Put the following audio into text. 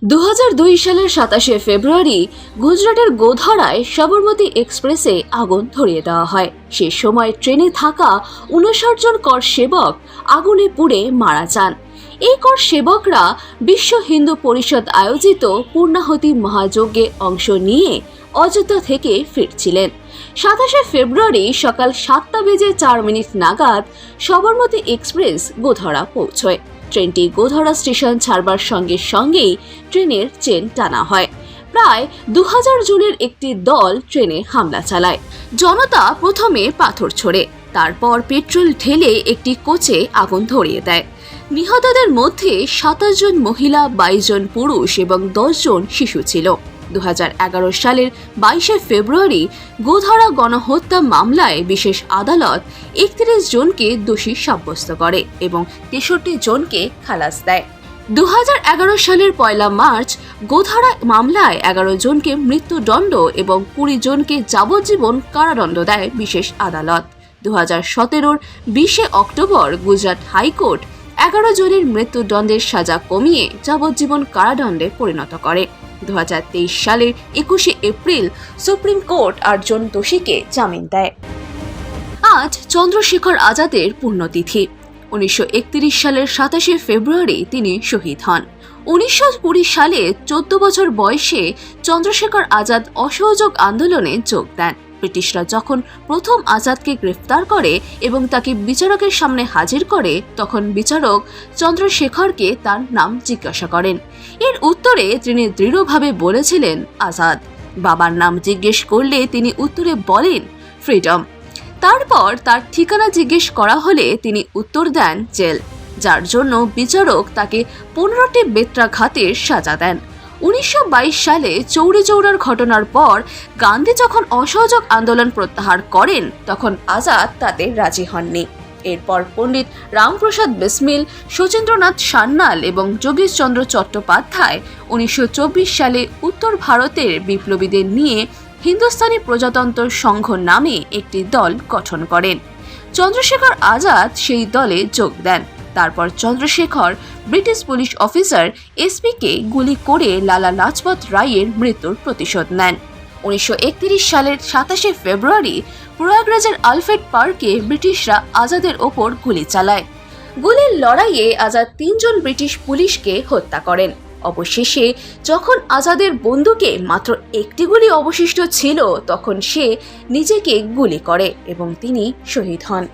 2002 সালের 27শে ফেব্রুয়ারি গুজরাটের গোধরায় সবরমতী এক্সপ্রেসে আগুন ধরিয়ে দেওয়া হয়। সে সময় ট্রেনে থাকা 59 জন কর সেবক আগুনে পুড়ে মারা যান। এই কর সেবকরা বিশ্ব হিন্দু পরিষদ আয়োজিত পূর্ণাহুতি মহাযজ্ঞে অংশ নিয়ে অযোধ্যা থেকে ফিরছিলেন। 27শে ফেব্রুয়ারি সকাল 7:04 নাগাদ সবরমতী এক্সপ্রেস গোধরা পৌঁছয়। ট্রেনটি গোধরা স্টেশন ছাড়বার সঙ্গে সঙ্গেই ট্রেনের চেন টানা হয়। প্রায় 2000 জনের একটি দল ট্রেনে হামলা চালায়। জনতা প্রথমে পাথর ছোড়ে, তারপর পেট্রোল ঢেলে একটি কোচে আগুন ধরিয়ে দেয়। নিহতদের মধ্যে 27 জন মহিলা, 22 জন পুরুষ এবং 10 জন শিশু ছিল। 2011 সালের 22শে ফেব্রুয়ারি গোধরা গণহত্যা মামলায় বিশেষ আদালত 31 জনকে দোষী সাব্যস্ত করে এবং 63 জনকে খালাস দেয়। 2011 সালের 1 মার্চ গোধরা মামলায় 11 জনকে মৃত্যুদণ্ড এবং 20 জনকে যাবজ্জীবন কারাদণ্ড দেয় বিশেষ আদালত। 2017-র 20শে অক্টোবর গুজরাট হাইকোর্ট 11 জনের মৃত্যুদণ্ডের সাজা কমিয়ে যাবজ্জীবন কারাদণ্ডে পরিণত করে। 2023 সালের 21শে এপ্রিল সুপ্রিম কোর্ট 8 জন দোষীকে জামিন দেয়। আজ চন্দ্রশেখর আজাদের পুণ্যতিথি। 1931 সালের 27শে ফেব্রুয়ারি তিনি শহীদ হন। 1920 সালে 14 বছর বয়সে চন্দ্রশেখর আজাদ অসহযোগ আন্দোলনে যোগ দেন। ব্রিটিশরা যখন প্রথম আজাদকে গ্রেফতার করে এবং তাকে বিচারকের সামনে হাজির করে, তখন বিচারক চন্দ্রশেখরকে তার নাম জিজ্ঞাসা করেন। এর উত্তরে তিনি দৃঢ়ভাবে বলেছিলেন আজাদ। বাবার নাম জিজ্ঞেস করলে তিনি উত্তরে বলেন ফ্রিডম। তারপর তার ঠিকানা জিজ্ঞেস করা হলে তিনি উত্তর দেন জেল, যার জন্য বিচারক তাকে 15টি বেত্রাঘাতের সাজা দেন। 1922 সালে চৌরি চৌরার ঘটনার পর গান্ধী যখন অসহযোগ আন্দোলন প্রত্যাহার করেন, তখন আজাদ তাতে রাজি হননি। এরপর পণ্ডিত রামপ্রসাদ বিসমিল, শচীন্দ্রনাথ সান্যাল এবং যোগীশচন্দ্র চট্টোপাধ্যায় 1924 সালে উত্তর ভারতের বিপ্লবীদের নিয়ে হিন্দুস্তানি প্রজাতন্ত্র সংঘ নামে একটি দল গঠন করেন। চন্দ্রশেখর আজাদ সেই দলে যোগ দেন। তারপর চন্দ্রশেখর ব্রিটিশ পুলিশ অফিসার এসপিকে গুলি করে লালা লাজপত রায়ের মৃত্যুর প্রতিশোধ নেন। 1931 সালের 27শে ফেব্রুয়ারি প্রয়াগরাজের আলফ্রেড পার্কে ব্রিটিশরা আজাদের ওপর গুলি চালায়। গুলির লড়াইয়ে আজাদ 3 জন ব্রিটিশ পুলিশকে হত্যা করেন। অবশেষে যখন আজাদের বন্দুকে মাত্র একটি গুলি অবশিষ্ট ছিল, তখন সে নিজেকে গুলি করে এবং তিনি শহীদ হন।